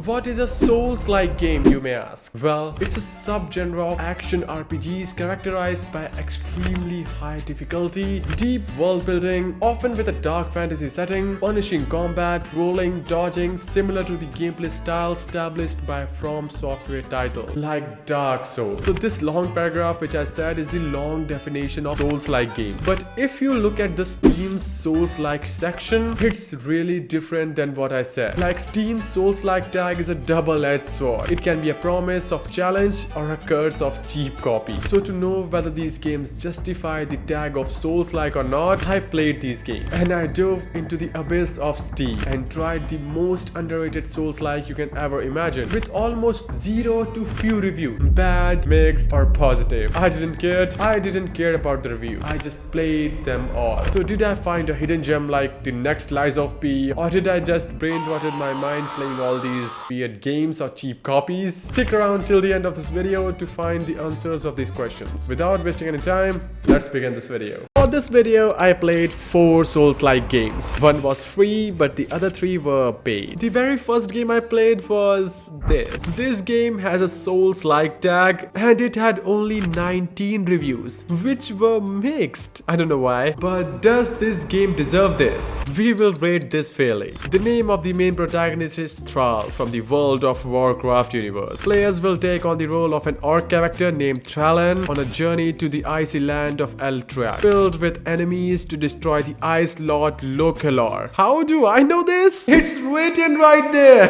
What is a Souls-like game, you may ask? Well, it's a subgenre of action RPGs characterized by extremely high difficulty, deep world building, often with a dark fantasy setting, punishing combat, rolling, dodging, similar to the gameplay style established by From Software title, like Dark Souls. So this long paragraph which I said is the long definition of Souls-like game. But if you look at the Steam's Souls-like section, it's really different than what I said. Like Steam's Souls-like tag is a double-edged sword. It can be a promise of challenge or a curse of cheap copy. So to know whether these games justify the tag of Souls-like or not, I played these games and I dove into the abyss of Steam and tried the most underrated Souls-like you can ever imagine, with almost zero to few reviews, bad, mixed or positive. I didn't care about the review. I just played them all. So did I find a hidden gem like the next Lies of P, or did I just brainwashed my mind playing all these weird games or cheap copies? Stick around till the end of this video to find the answers of these questions. Without wasting any time, let's begin this video. For this video, I played 4 Souls-like games. One was free, but the other 3 were paid. The very first game I played was this. This game has a Souls-like tag and it had only 19 reviews, which were mixed. I don't know why, but does this game deserve this? We will rate this fairly. The name of the main protagonist is Thrall from the World of Warcraft universe. Players will take on the role of an orc character named Thrallan on a journey to the icy land of Eltrad, filled with enemies to destroy the Ice Lord Lokalor. How do I know this? It's written right there.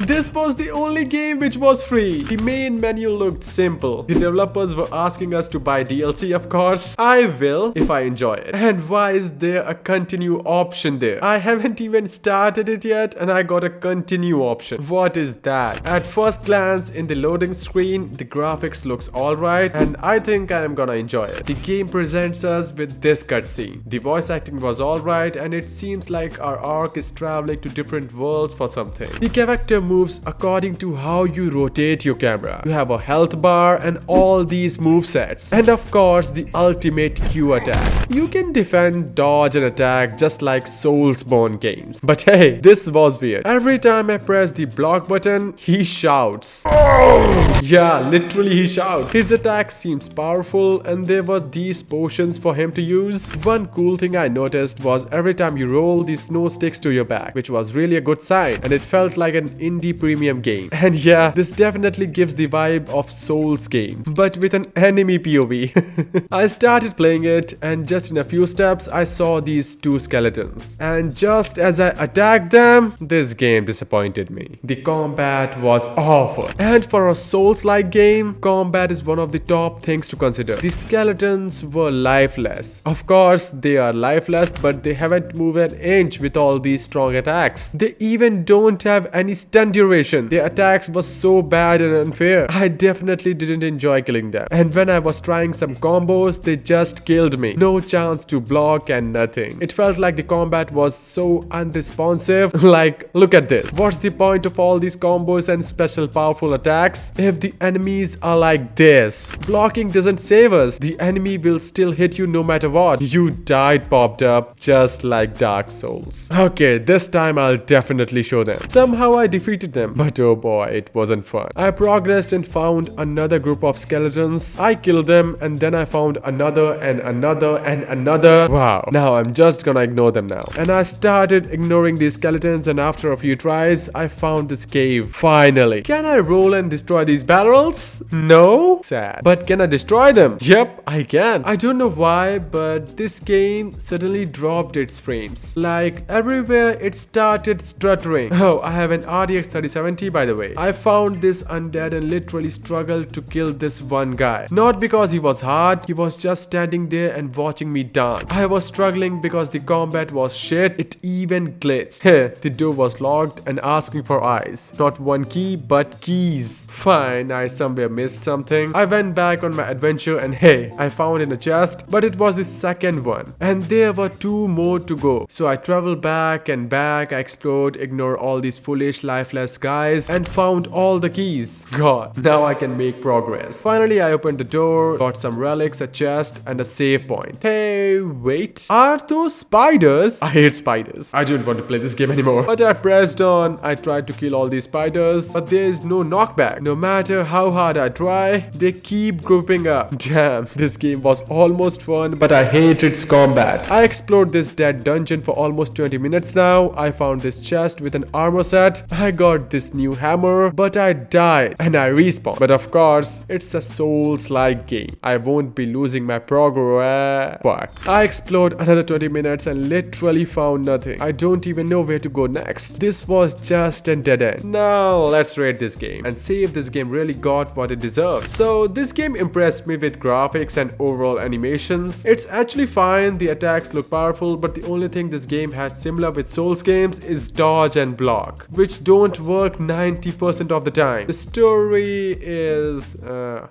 This was the only game which was free. The main menu looked simple. The developers were asking us to buy DLC, of course. I will if I enjoy it. And why is there a continue option there? I haven't even started it yet and I got a continue option. What is that? At first glance in the loading screen, the graphics looks alright and I think I am gonna enjoy it. The game presents us with this cutscene. The voice acting was alright and it seems like our arc is traveling to different worlds for something. The character moves according to how you rotate your camera. You have a health bar and all these movesets. And of course the ultimate Q attack. You can defend, dodge and attack just like Soulsborne games. But hey, this was weird. Every time I press the block button, he shouts. Oh! Yeah, literally he shouts. His attack seems powerful and there were these potions for him to use. One cool thing I noticed was every time you roll, the snow sticks to your back, which was really a good sign and it felt like an indie premium game. And yeah, this definitely gives the vibe of Souls game, but with an enemy POV. I started playing it and just in a few steps I saw these 2 skeletons. And just as I attacked them, this game disappointed me. The combat was awful. And for a Souls-like game, combat is one of the top things to consider. The skeletons were lifeless. Of course, they are lifeless, but they haven't moved an inch with all these strong attacks. They even don't have any stun duration. Their attacks were so bad and unfair. I definitely didn't enjoy killing them. And when I was trying some combos, they just killed me. No chance to block and nothing. It felt like the combat was so unresponsive. Like, look at this. What's the point of all these combos and special powerful attacks if the enemies are like this? Blocking doesn't save us. The enemy will still hit you no matter what. You died popped up just like Dark Souls. Okay, this time I'll definitely show them. Somehow I defeated them, but oh boy, it wasn't fun. I progressed and found another group of skeletons. I killed them and then I found another and another and another. Wow, now I'm just gonna ignore them now. And I started ignoring these skeletons and after a few tries, I found this cave. Finally. Can I roll and destroy these barrels? No? Sad. But can I destroy them? Yep, I can. I don't know why, but this game suddenly dropped its frames. Like everywhere it started stuttering. Oh, I have an RTX 3070 by the way. I found this undead and literally struggled to kill this one guy. Not because he was hard, he was just standing there and watching me dance. I was struggling because the combat was shit. It even glitched. The door was locked and asking for eyes. Not one key, but keys. Fine, I somewhere missed something. I went back on my adventure and hey, I found in a chest, but it was the second one, and there were 2 more to go. So I traveled back and back. I explored, ignored all these foolish, lifeless guys, and found all the keys. God, now I can make progress. Finally, I opened the door, got some relics, a chest, and a save point. Hey, wait. Are those spiders? I hate spiders. I don't want to play this game anymore. But I pressed on. I tried to kill all these spiders, but there is no knockback. No matter how hard I try, they keep grouping up. Damn, this game was almost fun, but I hate its combat. I explored this dead dungeon for almost 20 minutes now. I found this chest with an armor set. I got this new hammer, but I died and I respawned. But of course, it's a Souls-like game. I won't be losing my progress. But I explored another 20 minutes and literally found nothing. I don't even know where to go next. This was just a dead end. Now let's rate this game and see if this game really got what it deserves. So this game impressed me with graphics and overall animations. It's actually fine. The attacks look powerful, but the only thing this game has similar with Souls games is dodge and block, which don't work 90% of the time. The story is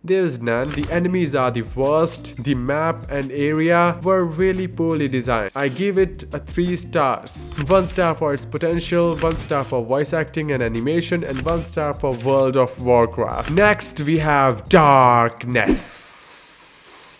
there's none. The enemies are the worst. The map and area were really poorly designed. I give it a 3 stars. 1 star for its potential, 1 star for voice acting and animation, and 1 star for World of Warcraft. Next we have Darkness.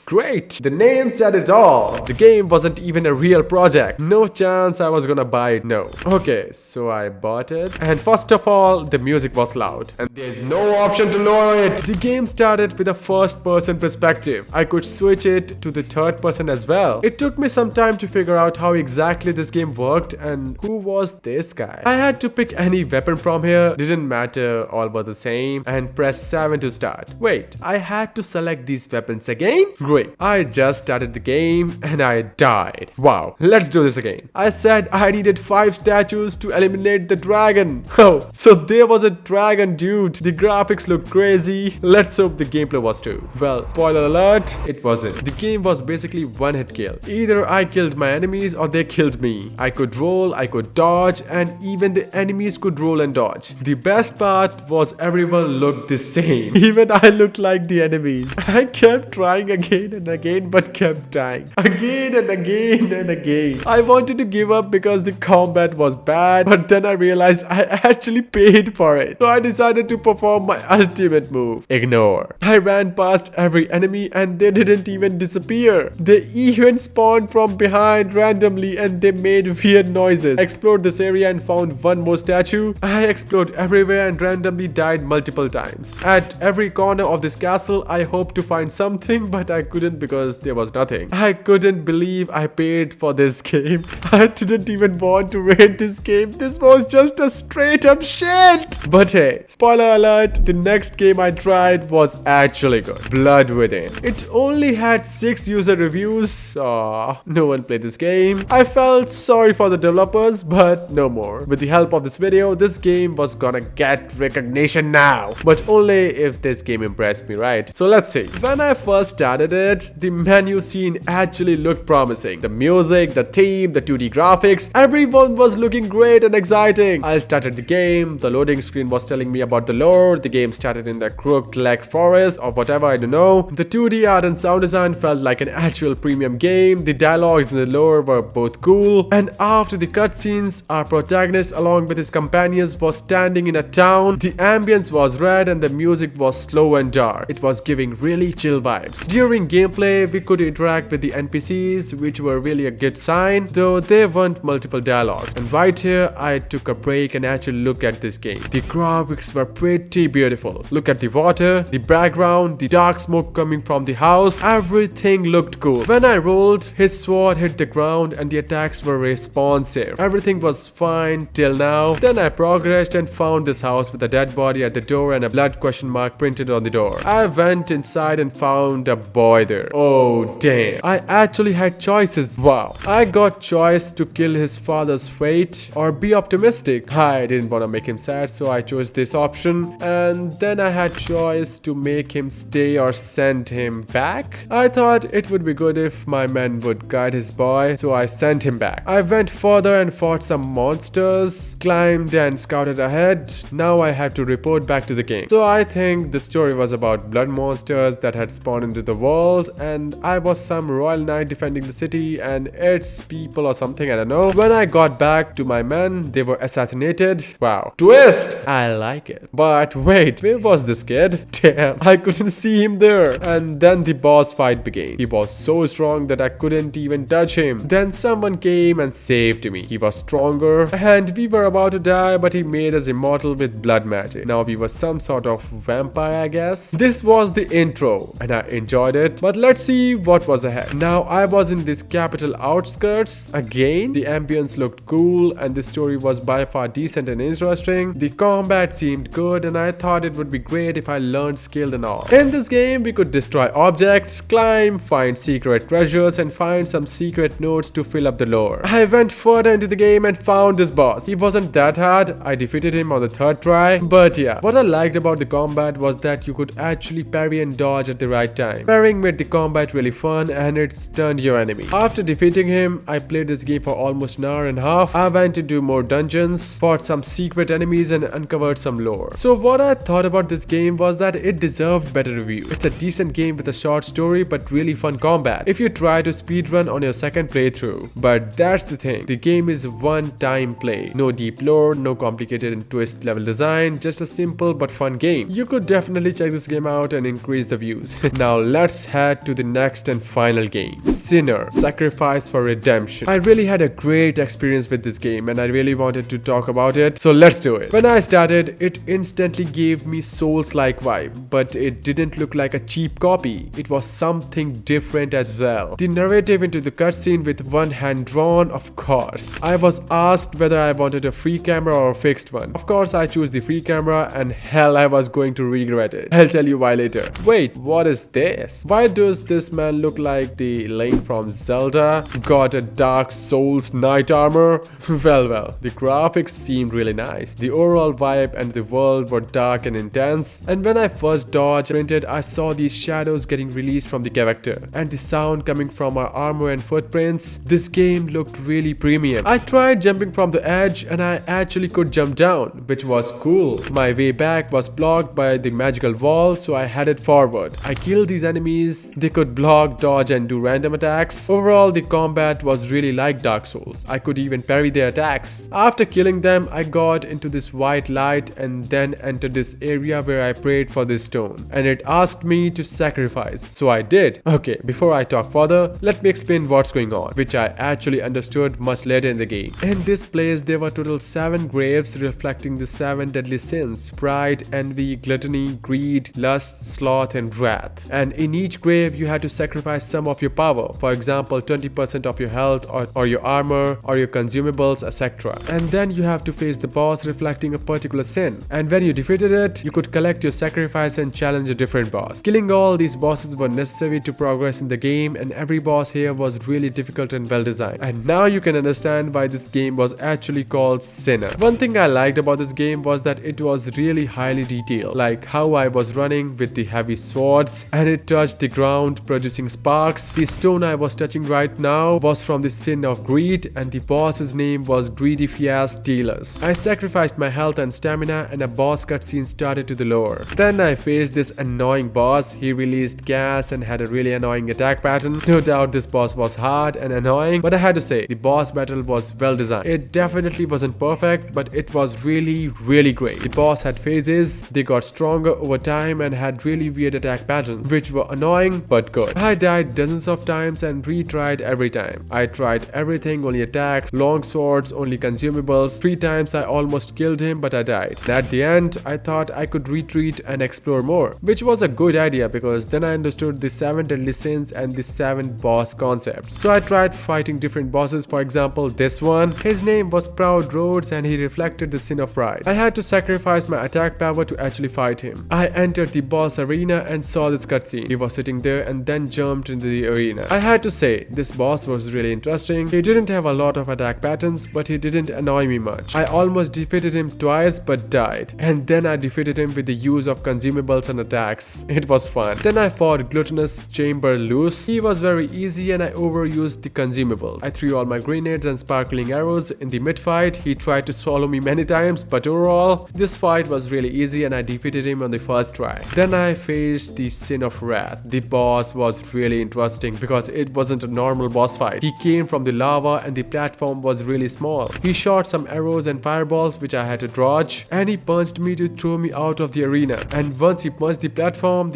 Great! The name said it all. The game wasn't even a real project. No chance I was gonna buy it, no. Okay, so I bought it. And first of all, the music was loud. And there's no option to lower it. The game started with a first-person perspective. I could switch it to the third person as well. It took me some time to figure out how exactly this game worked and who was this guy. I had to pick any weapon from here. Didn't matter, all were the same. And press 7 to start. Wait, I had to select these weapons again? Great. I just started the game and I died. Wow, let's do this again. I said I needed 5 statues to eliminate the dragon. Oh, so there was a dragon, dude. The graphics looked crazy. Let's hope the gameplay was too. Well, spoiler alert, it wasn't. The game was basically one-hit kill. Either I killed my enemies or they killed me. I could roll, I could dodge, and even the enemies could roll and dodge. The best part was everyone looked the same. Even I looked like the enemies. I kept trying again and again, but kept dying again and again and again. I wanted to give up because the combat was bad, but then I realized I actually paid for it. So I decided to perform my ultimate move. Ignore. I ran past every enemy and they didn't even disappear. They even spawned from behind randomly and they made weird noises. I explored this area and found 1 more statue. I explored everywhere and randomly died multiple times. At every corner of this castle, I hoped to find something, but I couldn't because there was nothing. I couldn't believe I paid for this game. I didn't even want to rate this game. This was just a straight up shit. But hey, spoiler alert, the next game I tried was actually good. Blood Within. It only had 6 user reviews. Aw, no one played this game. I felt sorry for the developers, but no more. With the help of this video, this game was gonna get recognition now. But only if this game impressed me, right? So let's see. When I first started it, the menu scene actually looked promising. The music, the theme, the 2D graphics, everyone was looking great and exciting. I started the game, the loading screen was telling me about the lore, the game started in the crooked-legged forest or whatever, I don't know. The 2D art and sound design felt like an actual premium game, the dialogues and the lore were both cool, and after the cutscenes, our protagonist along with his companions was standing in a town, the ambience was red and the music was slow and dark. It was giving really chill vibes. During gameplay, we could interact with the NPCs, which were really a good sign, though there weren't multiple dialogues. And right here, I took a break and actually looked at this game. The graphics were pretty beautiful. Look at the water, the background, the dark smoke coming from the house. Everything looked cool. When I rolled, his sword hit the ground and the attacks were responsive. Everything was fine till now. Then I progressed and found this house with a dead body at the door and a blood question mark printed on the door. I went inside and found a boy there. Oh damn, I actually had choices. Wow. I got choice to kill his father's fate or be optimistic. I didn't want to make him sad, so I chose this option. And then I had choice to make him stay or send him back. I thought it would be good if my men would guide his boy, so I sent him back. I went further and fought some monsters, climbed and scouted ahead. Now I have to report back to the game. So I think the story was about blood monsters that had spawned into the world. world, and I was some royal knight defending the city and its people or something, I don't know. When I got back to my men, they were assassinated. Wow. Twist! I like it. But wait, where was this kid? Damn, I couldn't see him there. And then the boss fight began. He was so strong that I couldn't even touch him. Then someone came and saved me. He was stronger and we were about to die, but he made us immortal with blood magic. Now we were some sort of vampire, I guess. This was the intro and I enjoyed it. But let's see what was ahead. Now I was in this capital outskirts. Again, the ambience looked cool and the story was by far decent and interesting. The combat seemed good and I thought it would be great if I learned skill and all. In this game, we could destroy objects, climb, find secret treasures and find some secret notes to fill up the lore. I went further into the game and found this boss. He wasn't that hard. I defeated him on the third try. But yeah, what I liked about the combat was that you could actually parry and dodge at the right time. Parrying made the combat really fun and it stunned your enemy. After defeating him, I played this game for almost an hour and a half. I went to do more dungeons, fought some secret enemies and uncovered some lore. So what I thought about this game was that it deserved better review. It's a decent game with a short story but really fun combat if you try to speedrun on your second playthrough. But that's the thing, the game is one-time play. No deep lore, no complicated and twist level design, just a simple but fun game. You could definitely check this game out and increase the views. Now let's head to the next and final game, Sinner: Sacrifice for Redemption. I really had a great experience with this game and I really wanted to talk about it, so let's do it. When I started, it instantly gave me Souls-like vibe, but it didn't look like a cheap copy. It was something different as well. The narrative into the cutscene with one hand drawn, of course. I was asked whether I wanted a free camera or a fixed one. Of course, I chose the free camera and hell, I was going to regret it. I'll tell you why later. Wait, what is this? Why does this man look like the Link from Zelda? Got a Dark Souls knight armor? Well, the graphics seemed really nice. The overall vibe and the world were dark and intense. And when I first dodged printed, I saw these shadows getting released from the character and the sound coming from our armor and footprints. This game looked really premium. I tried jumping from the edge and I actually could jump down, which was cool. My way back was blocked by the magical wall, so I headed forward. I killed these enemies. They could block, dodge and do random attacks. Overall, the combat was really like Dark Souls. I could even parry their attacks. After killing them, I got into this white light and then entered this area where I prayed for this stone and it asked me to sacrifice, so I did. Okay, before I talk further, let me explain what's going on, which I actually understood much later in the game. In this place, there were total 7 graves reflecting the 7 deadly sins: pride, envy, gluttony, greed, lust, sloth and wrath. And in each grave, you had to sacrifice some of your power, for example 20% of your health or your armor or your consumables, etc. And then you have to face the boss reflecting a particular sin, and when you defeated it, you could collect your sacrifice and challenge a different boss. Killing all these bosses were necessary to progress in the game, and every boss here was really difficult and well designed. And now you can understand why this game was actually called Sinner. One thing I liked about this game was that it was really highly detailed, like how I was running with the heavy swords and it touched the ground producing sparks. The stone I was touching right now was from the sin of greed and the boss's name was Greedy Fias Dealers. I sacrificed my health and stamina and a boss cutscene started to the lower. Then I faced this annoying boss. He released gas and had a really annoying attack pattern. No doubt this boss was hard and annoying, but I had to say the boss battle was well designed. It definitely wasn't perfect, but it was really great. The boss had phases, they got stronger over time and had really weird attack patterns, which were annoying but good. I died dozens of times and retried every time. I tried everything, only attacks, long swords, only consumables. 3 times I almost killed him, but I died. And at the end, I thought I could retreat and explore more, which was a good idea because then I understood the 7 deadly sins and the 7 boss concepts. So I tried fighting different bosses. For example, this one, his name was Proud Roads and he reflected the sin of pride. I had to sacrifice my attack power to actually fight him. I entered the boss arena and saw this cutscene. He was sitting there and then jumped into the arena. I had to say, this boss was really interesting. He didn't have a lot of attack patterns, but he didn't annoy me much. I almost defeated him twice but died. And then I defeated him with the use of consumables and attacks. It was fun. Then I fought Gluttonous Chamber Loose. He was very easy and I overused the consumables. I threw all my grenades and sparkling arrows in the mid-fight. He tried to swallow me many times, but overall, this fight was really easy and I defeated him on the first try. Then I faced the Sin of Wrath, the boss was really interesting because it wasn't a normal boss fight. He came from the lava and the platform was really small. He shot some arrows and fireballs which I had to dodge, and he punched me to throw me out of the arena. And once he punched the platform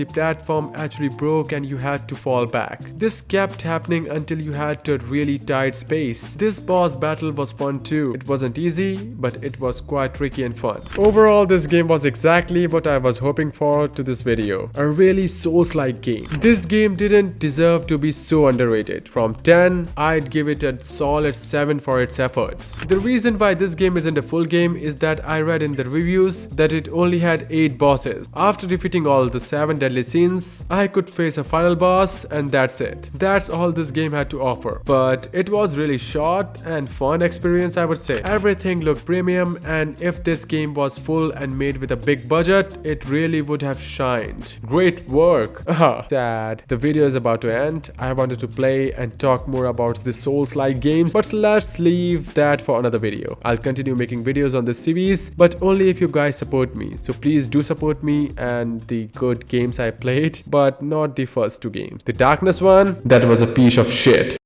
actually broke and you had to fall back. This kept happening until you had a really tight space. This boss battle was fun too. It wasn't easy, but it was quite tricky and fun. Overall, this game was exactly what I was hoping for to this video. A really Souls-like game. This game didn't deserve to be so underrated. From 10, I'd give it a solid 7 for its efforts. The reason why this game isn't a full game is that I read in the reviews that it only had 8 bosses. After defeating all the 7 deadly scenes, I could face a final boss and that's it. That's all this game had to offer. But it was really short and fun experience, I would say. Everything looked premium, and if this game was full and made with a big budget, it really would have shined. Great work. Sad. The video is about to end. I wanted to play and talk more about the Souls-like games, but let's leave that for another video. I'll continue making videos on this series, but only if you guys support me. So please do support me and the good games I played, but not the first 2 games. The Darkness one, that was a piece of shit.